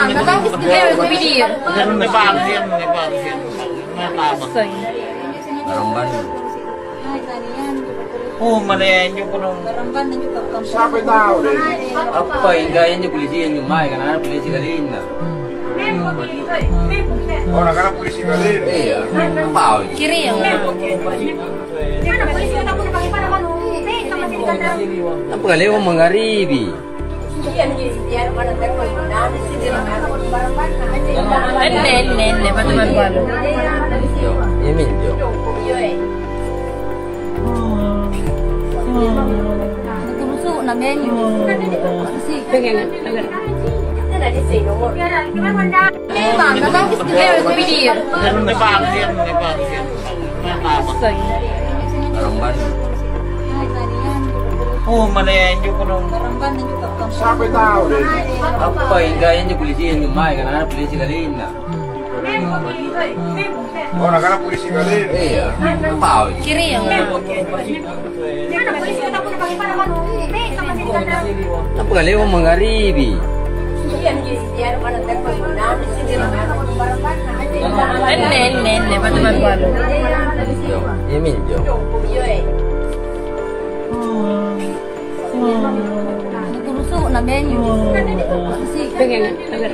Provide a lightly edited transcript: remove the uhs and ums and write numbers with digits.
Gue video. Oh, malayanya pun. Sampai tahu deh. Apa indahnya polisi yang nyumai karena polisi kali ini. Oh, karena polisi kali ini. Iya. Apa? Kiri ya. Apa kali mau menggaribi? Nene, teman baru. Ini minjo. Terusuk namanya. Si pengen agar. Bang, datang gue video. Orang baru. Oh, malayanya pun. Sampai tahu deh. Apa indahnya polisi yang nyumai karena polisi kali ini. Oh, karena polisi kali ini. Iya. Apa? Kiri ya. Apa kali mau menggaribi? Nene, teman baru. Ini minjo. Terusuk namanya. Si pengen agar.